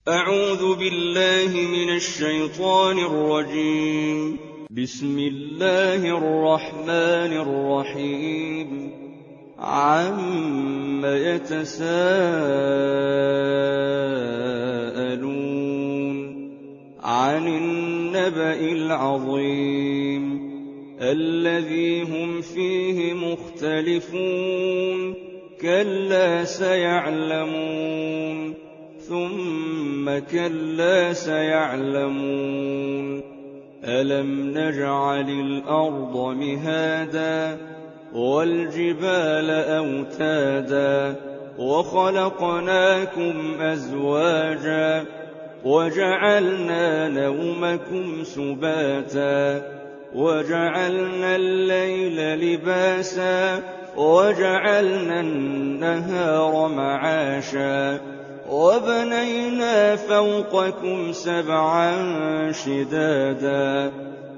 أعوذ بالله من الشيطان الرجيم. بسم الله الرحمن الرحيم. عَمَّ يتساءلون عن النبأ العظيم الذي هم فيه مختلفون كلا سيعلمون ثم كلا سيعلمون ألم نجعل الأرض مهادا والجبال أوتادا وخلقناكم أزواجا وجعلنا نومكم سباتا وجعلنا الليل لباسا وجعلنا النهار معاشا وبنينا فوقكم سبعا شدادا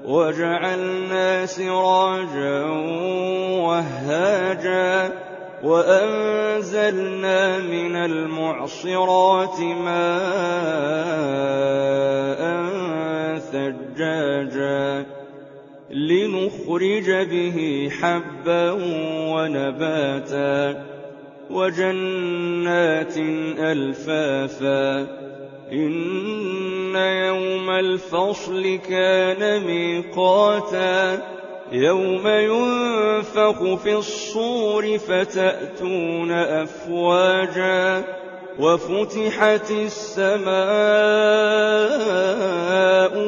وجعلنا سراجا وهاجا وأنزلنا من المعصرات ماء ثجاجا لنخرج به حبا ونباتا وجنات ألفافا إن يوم الفصل كان ميقاتا يوم ينفخ في الصور فتأتون أفواجا وفتحت السماء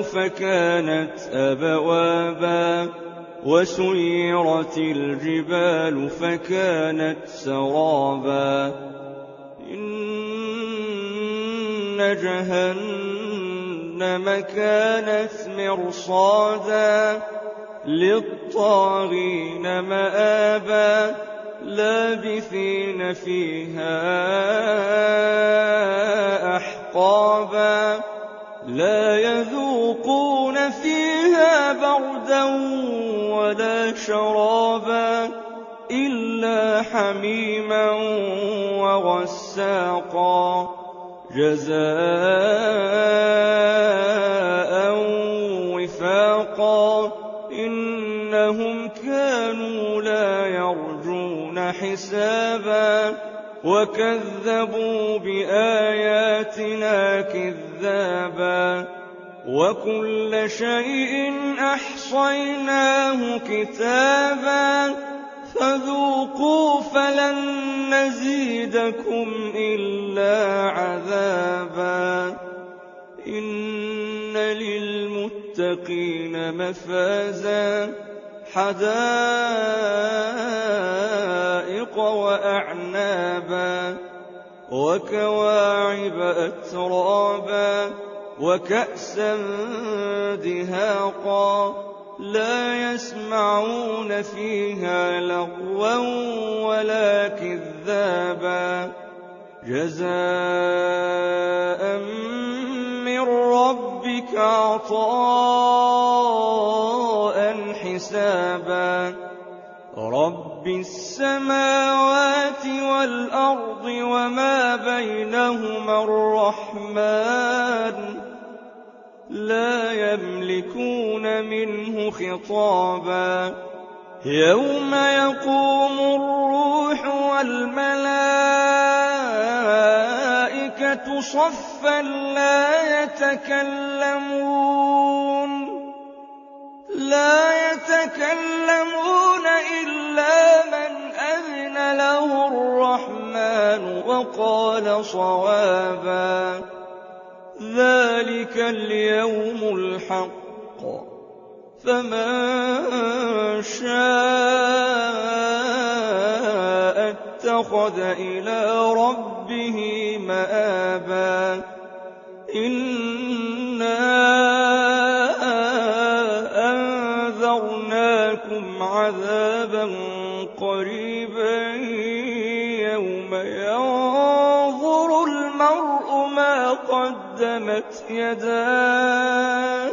فكانت أبوابا وسيرت الجبال فكانت سرابا إن جهنم كانت مرصادا للطاغين مآبا لابثين فيها أحقابا لا يذوقون فيها بردا ولا شرابا إلا حميما وغساقا جزاء وفاقا إنهم كانوا لا يرجون حسابا وكذبوا بآياتنا كذابا وكل شيء أحصيناه كتابا فذوقوا فلن نزيدكم إلا عذابا إن للمتقين مفازا حدائق وأعنابا وكواعب أترابا وكأسا دهاقا لا يسمعون فيها لغوا ولا كذابا جزاء من ربك عطاء حسابا رب السماوات والأرض وما بينهما الرحمن لا يملكون منه خطابا يوم يقوم الروح والملائكة صفا لا يتكلمون إلا من أذن له الرحمن وقال صوابا ذلك اليوم الحق فمن شاء اتخذ إلى ربه مآبا إنا أنذرناكم عذابا قريبا يوم ينظر المرء ما قدمت يداه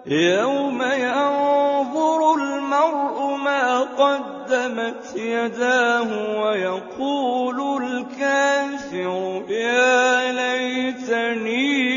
يوم ينظر المرء ما قدمت يداه ويقول الكافر يا ليت ليتني